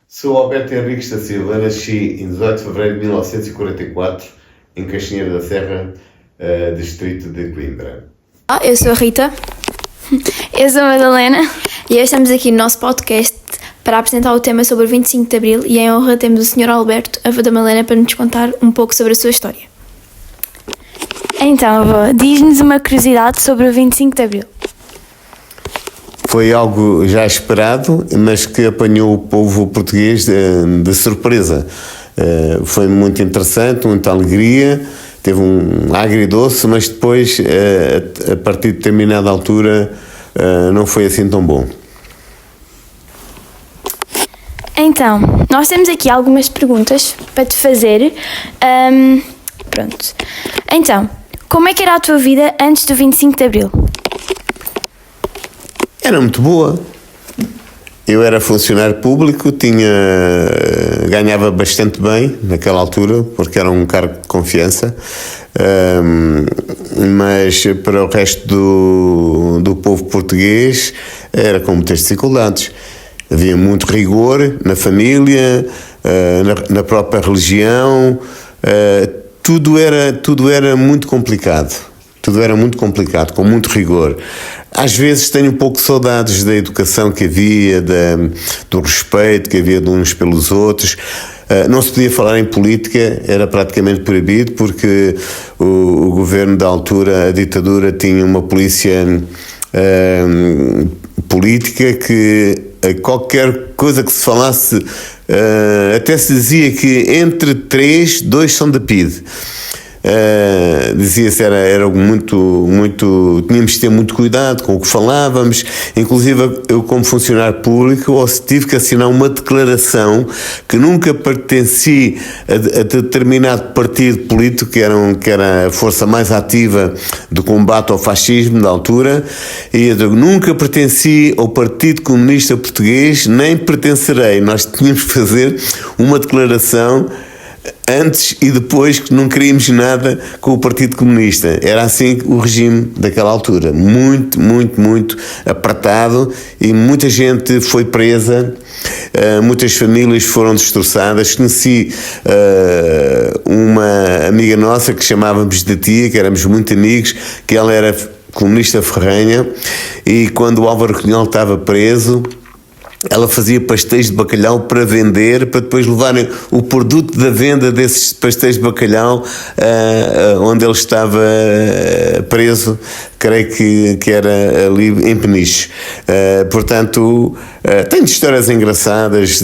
Sou Alberto Henriques da Silva, nasci em 18 de fevereiro de 1944, em Caixinheira da Serra, distrito de Coimbra. Eu sou a Rita. Eu sou a Madalena e hoje estamos aqui no nosso podcast para apresentar o tema sobre o 25 de Abril e em honra temos o Sr. Alberto, avô da Madalena, para nos contar um pouco sobre a sua história. Então, avô, diz-nos uma curiosidade sobre o 25 de Abril. Foi algo já esperado, mas que apanhou o povo português de surpresa. Foi muito interessante, muita alegria, teve um agridoce, mas depois, a partir de determinada altura, não foi assim tão bom. Então, nós temos aqui algumas perguntas para te fazer. Pronto. Então, como é que era a tua vida antes do 25 de Abril? Era muito boa. Eu era funcionário público, ganhava bastante bem naquela altura, porque era um cargo de confiança, mas para o resto do povo português era com muitas dificuldades. Havia muito rigor na família, na própria religião, tudo era muito complicado. Tudo era muito complicado, com muito rigor. Às vezes tenho um pouco de saudades da educação que havia, do respeito que havia de uns pelos outros. Não se podia falar em política, era praticamente proibido, porque o governo da altura, a ditadura, tinha uma polícia política que qualquer coisa que se falasse, até se dizia que entre 3, 2 são da PIDE. Dizia-se era muito, tínhamos de ter muito cuidado com o que falávamos. Inclusive eu, como funcionário público, tive que assinar uma declaração que nunca pertenci a determinado partido político, que era a força mais ativa de combate ao fascismo da altura, e eu nunca pertenci ao Partido Comunista Português, nem pertencerei. Nós tínhamos que fazer uma declaração antes e depois, que não queríamos nada com o Partido Comunista. Era assim o regime daquela altura, muito, muito, muito apertado, e muita gente foi presa, muitas famílias foram destroçadas. Conheci uma amiga nossa que chamávamos de tia, que éramos muito amigos, que ela era comunista ferrenha, e quando o Álvaro Cunhal estava preso, ela fazia pastéis de bacalhau para vender, para depois levarem o produto da venda desses pastéis de bacalhau onde ele estava preso, creio que era ali em Peniche. Portanto, tenho histórias engraçadas,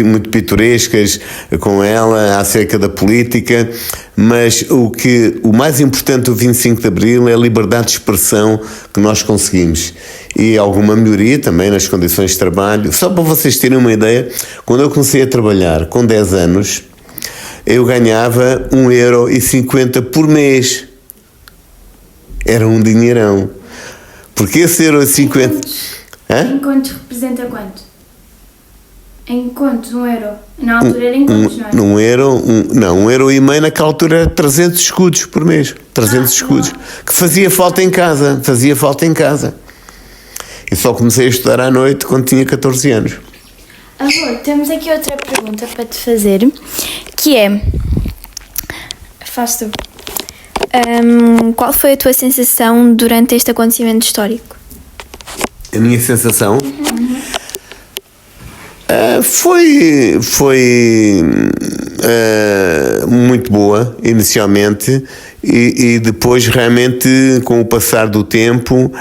muito pitorescas com ela, acerca da política, mas o mais importante do 25 de Abril é a liberdade de expressão que nós conseguimos. E alguma melhoria também nas condições de trabalho. Só para vocês terem uma ideia, quando eu comecei a trabalhar com 10 anos, eu ganhava 1,50€ por mês. Era um dinheirão. Porque esse €1,50... Em contos representa quanto? Em contos, 1€. Na altura era em contos, não é? €1,50, naquela altura era 300 escudos por mês. 300 escudos. Que fazia falta em casa. E só comecei a estudar à noite quando tinha 14 anos. Avô, temos aqui outra pergunta para te fazer, que é... Faz tu. Qual foi a tua sensação durante este acontecimento histórico? A minha sensação? Foi muito boa inicialmente, e depois realmente, com o passar do tempo,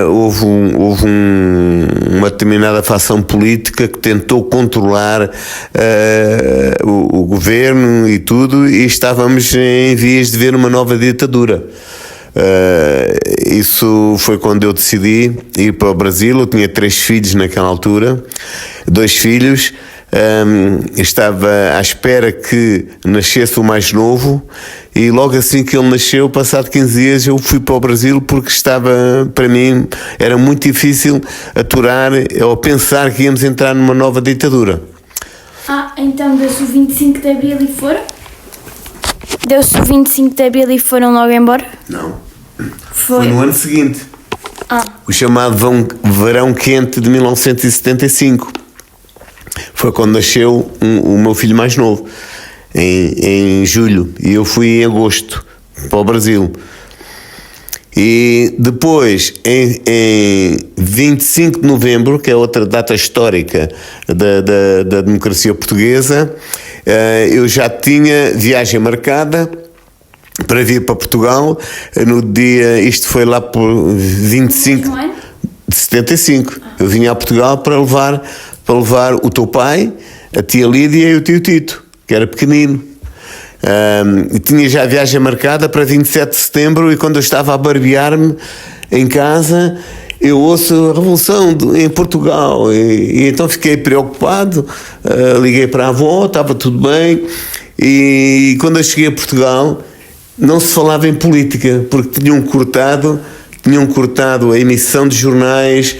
houve uma determinada facção política que tentou controlar o governo e tudo, e estávamos em vias de ver uma nova ditadura. Isso foi quando eu decidi ir para o Brasil. Eu tinha 3 filhos naquela altura, 2 filhos. Estava à espera que nascesse o mais novo, e logo assim que ele nasceu, passado 15 dias, eu fui para o Brasil, porque para mim era muito difícil aturar ou pensar que íamos entrar numa nova ditadura. Então deu-se o 25 de Abril e foram? deu-se o 25 de Abril e foram logo embora? Não. Foi no ano seguinte. O chamado verão quente de 1975. Foi quando nasceu o meu filho mais novo, em julho, e eu fui em agosto para o Brasil. E depois, em 25 de novembro, que é outra data histórica da democracia portuguesa, eu já tinha viagem marcada para vir para Portugal. No dia, isto foi lá por 25 de 75. Eu vinha a Portugal para levar o teu pai, a tia Lídia e o tio Tito, que era pequenino. Tinha já a viagem marcada para 27 de setembro, e quando eu estava a barbear-me em casa, eu ouço a revolução em Portugal, e então fiquei preocupado. Liguei para a avó, estava tudo bem, e quando eu cheguei a Portugal não se falava em política, porque tinham cortado a emissão de jornais,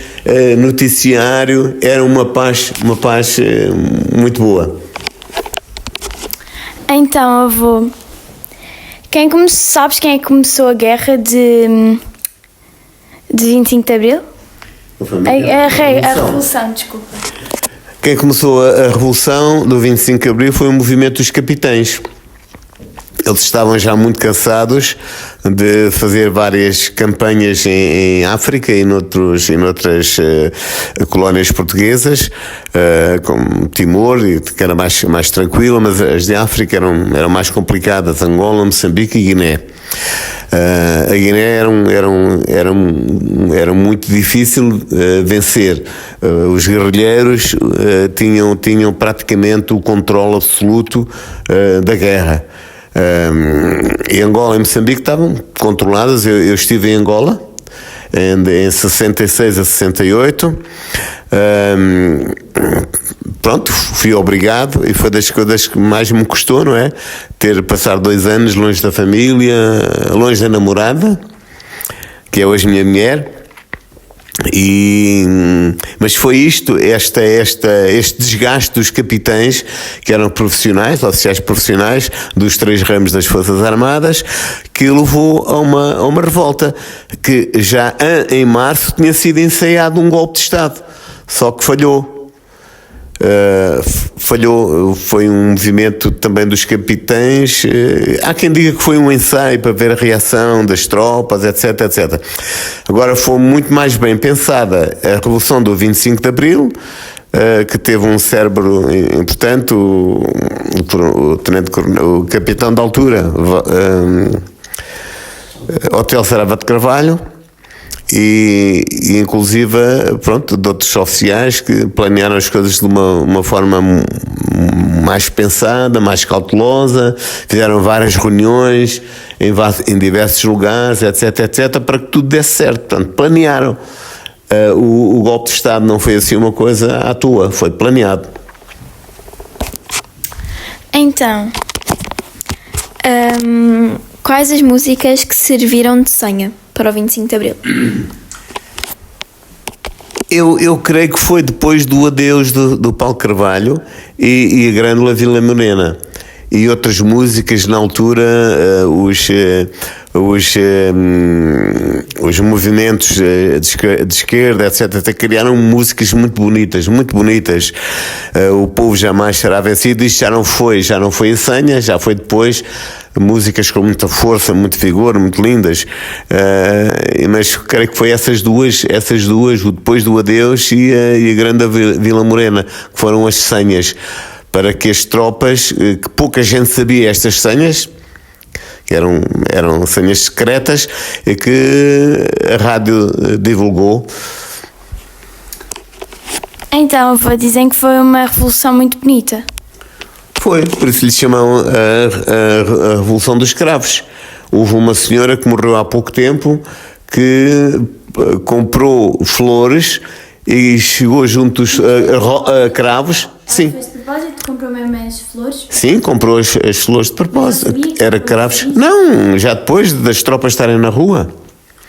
noticiário. Era uma paz muito boa. Então, avô, sabes quem é que começou a guerra de 25 de Abril? A Revolução, desculpa. Quem começou a Revolução do 25 de Abril foi o movimento dos capitães. Eles estavam já muito cansados de fazer várias campanhas em África e noutras colónias portuguesas, como Timor, que era mais tranquila, mas as de África eram mais complicadas: Angola, Moçambique e Guiné. A Guiné era muito difícil vencer. Os guerrilheiros tinham praticamente o controle absoluto da guerra. Em Angola e Moçambique estavam controladas. Eu estive em Angola em 66 a 68. Pronto, fui obrigado, e foi das coisas que mais me custou, não é? Ter passado 2 anos longe da família, longe da namorada, que é hoje minha mulher. Mas foi este desgaste dos capitães, que eram profissionais, oficiais profissionais dos 3 ramos das Forças Armadas, que levou a uma revolta, que já em março tinha sido ensaiado um golpe de Estado, só que falhou. Foi um movimento também dos capitães. Há quem diga que foi um ensaio para ver a reação das tropas, etc. Agora, foi muito mais bem pensada a Revolução do 25 de Abril, que teve um cérebro importante, o capitão da altura, Hotel Sarava de Carvalho, e inclusive, pronto, de outros oficiais que planearam as coisas de uma forma mais pensada, mais cautelosa. Fizeram várias reuniões em diversos lugares, etc, para que tudo desse certo. Portanto, planearam. O golpe de Estado não foi assim uma coisa à toa, foi planeado. Então, quais as músicas que serviram de senha para o 25 de Abril? Eu creio que foi depois do adeus do Paulo Carvalho e a Grândola Vila Morena, e outras músicas na altura. Os movimentos de esquerda, etc, até criaram músicas muito bonitas. O povo jamais será vencido. Isto já não foi em senha, já foi depois. Músicas com muita força, muito vigor, muito lindas. Mas creio que foi essas duas, o depois do adeus e a Grande Vila Morena, que foram as senhas para que as tropas, que pouca gente sabia estas senhas, que eram senhas secretas, e que a rádio divulgou. Então, dizem que foi uma revolução muito bonita. Foi, por isso lhe chamam a Revolução dos Cravos. Houve uma senhora que morreu há pouco tempo, que comprou flores e chegou junto a cravos. Sim. Fez de propósito? Comprou mesmo as flores? Sim, comprou as flores de propósito. Era cravos. Não, já depois das tropas estarem na rua.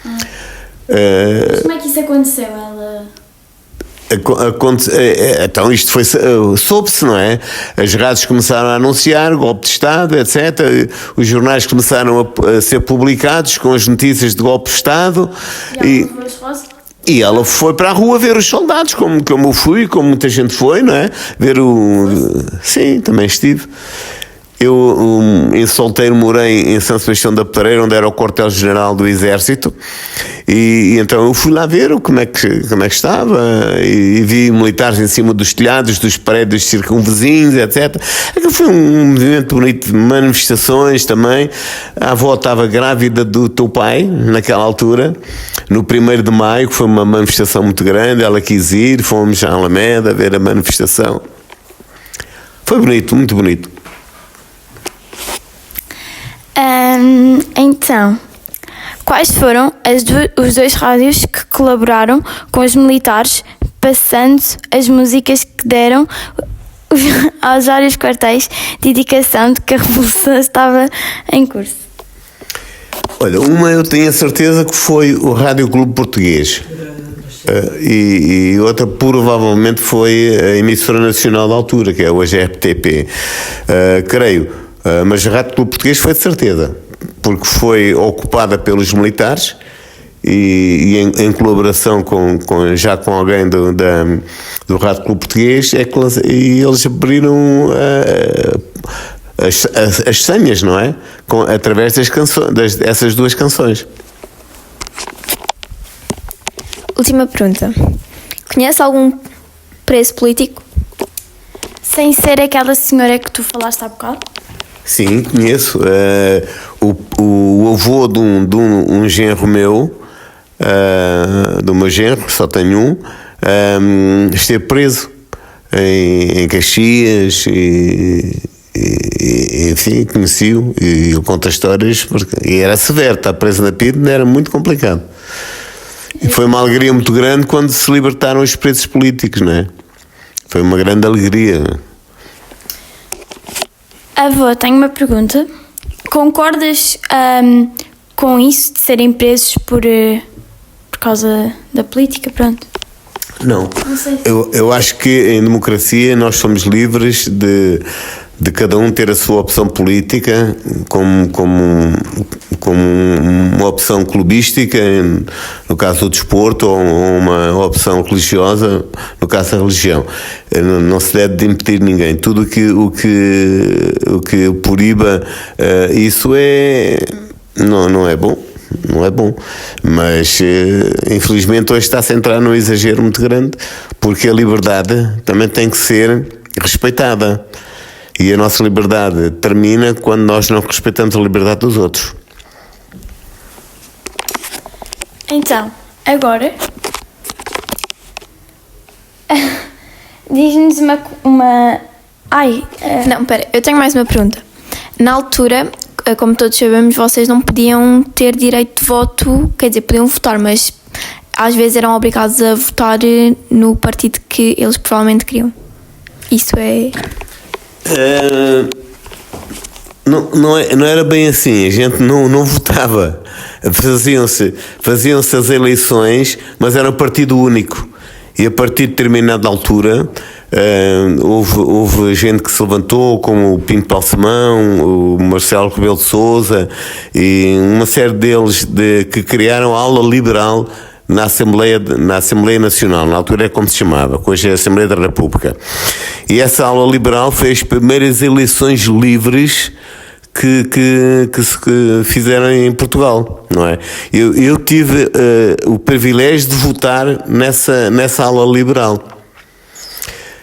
Mas como é que isso aconteceu? Então isto foi, soube-se, não é? As rádios começaram a anunciar golpe de Estado, etc. Os jornais começaram a ser publicados com as notícias de golpe de Estado. E ela foi para a rua ver os soldados, como eu fui, como muita gente foi, não é? Sim, também estive. Eu, em Solteiro, morei em São Sebastião da Pedreira, onde era o quartel-general do Exército, e então eu fui lá ver como é que estava, e vi militares em cima dos telhados, dos prédios circunvizinhos, etc. Foi um movimento bonito de manifestações também. A avó estava grávida do teu pai, naquela altura, no 1º de maio, que foi uma manifestação muito grande, ela quis ir, fomos à Alameda ver a manifestação. Foi bonito, muito bonito. Então, quais foram os 2 rádios que colaboraram com os militares, passando as músicas que deram aos vários quartéis de indicação de que a revolução estava em curso? Olha, uma eu tenho a certeza que foi o Rádio Clube Português, e outra provavelmente foi a emissora nacional da altura, que é hoje a RTP, creio. Mas o Rádio Clube Português foi de certeza, porque foi ocupada pelos militares e em colaboração com alguém do Rádio Clube Português, e eles abriram as senhas, não é? Através dessas 2 canções. Última pergunta. Conhece algum preso político? Sem ser aquela senhora que tu falaste há bocado? Sim, conheço. O avô de um genro meu, do meu genro, só tenho esteve preso em Caxias e enfim, conheci-o e ele conta histórias, e era severo, estar preso na PIDE era muito complicado. E foi uma alegria muito grande quando se libertaram os presos políticos, não é? Foi uma grande alegria. Avô, tenho uma pergunta. Concordas com isso de serem presos por causa da política? Pronto. Não. Não sei se... Eu acho que em democracia nós somos livres de cada um ter a sua opção política como uma opção clubística, no caso do desporto, ou uma opção religiosa, no caso da religião. Não se deve de impedir ninguém. Tudo o que proíba isso não é bom. Não é bom, mas infelizmente hoje está-se a entrar num exagero muito grande, porque a liberdade também tem que ser respeitada, e a nossa liberdade termina quando nós não respeitamos a liberdade dos outros. Então, agora diz-nos uma... Não, espera, eu tenho mais uma pergunta. Na altura, como todos sabemos, vocês não podiam ter direito de voto, quer dizer, podiam votar, mas às vezes eram obrigados a votar no partido que eles provavelmente queriam. Isso é... Não era bem assim, a gente não votava. Faziam-se as eleições, mas era um partido único. E a partir de determinada altura... houve gente que se levantou, como o Pinto Balsemão, o Marcelo Rebelo de Sousa, e uma série deles que criaram a ala liberal na Assembleia Nacional, na altura é como se chamava, hoje é a Assembleia da República. E essa ala liberal fez as primeiras eleições livres que se fizeram em Portugal, não é? Eu tive o privilégio de votar nessa ala liberal.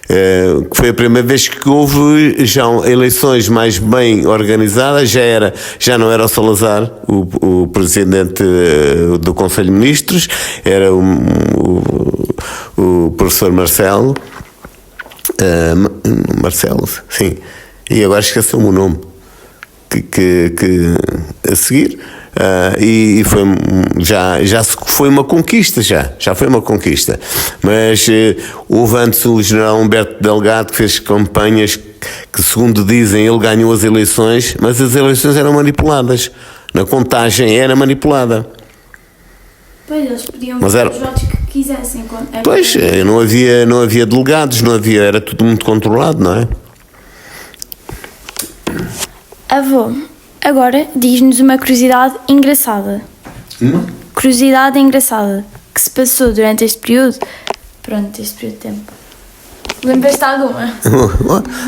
Que foi a primeira vez que houve já eleições mais bem organizadas. Já não era o Salazar o presidente do Conselho de Ministros, era o professor Marcelo, sim, e agora esqueceu-me o nome que a seguir. E foi uma conquista, já foi uma conquista, mas houve antes o general Humberto Delgado, que fez campanhas que, segundo dizem, ele ganhou as eleições, mas as eleições eram manipuladas, na contagem era manipulada. Pois, eles podiam mas os votos que quisessem. Pois, não havia delegados, era tudo muito controlado, não é? Avô, agora diz-nos uma curiosidade engraçada. Curiosidade engraçada que se passou durante este período. Pronto, este período de tempo. Lembras-te de alguma?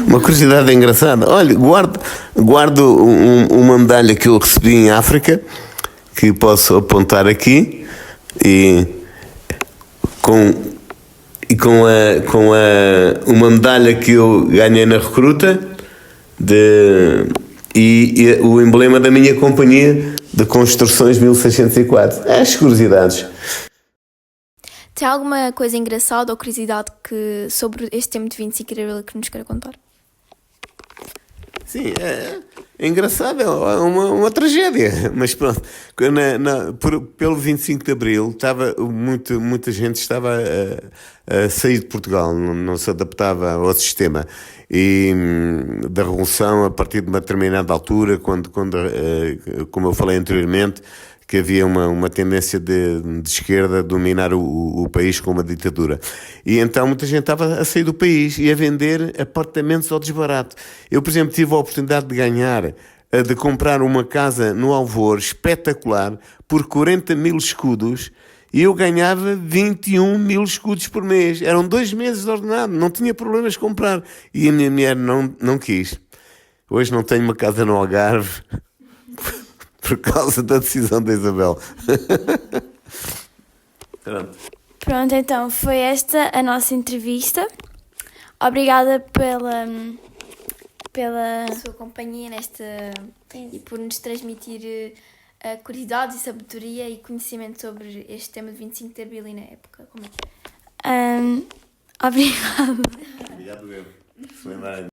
Uma curiosidade engraçada. Olha, guardo uma medalha que eu recebi em África, que posso apontar aqui, e com uma medalha que eu ganhei na recruta e o emblema da minha companhia de construções 1604. As curiosidades. Tem alguma coisa engraçada ou curiosidade sobre este tempo de 25 de Abril que nos queira contar? Sim, é engraçado, é uma tragédia, mas pronto, pelo 25 de Abril muita gente estava a sair de Portugal, não se adaptava ao sistema e da Revolução a partir de uma determinada altura, quando como eu falei anteriormente, que havia uma tendência de esquerda a dominar o país com uma ditadura. E então muita gente estava a sair do país e a vender apartamentos ao desbarato. Eu, por exemplo, tive a oportunidade de comprar uma casa no Alvor espetacular por 40 mil escudos e eu ganhava 21 mil escudos por mês. Eram 2 meses de ordenado, não tinha problemas de comprar. E a minha mulher não quis. Hoje não tenho uma casa no Algarve por causa da decisão da Isabel. Pronto, então foi esta a nossa entrevista. Obrigada pela sua companhia e por nos transmitir curiosidades e sabedoria e conhecimento sobre este tema de 25 de Abril e na época. Obrigada. Obrigado, eu.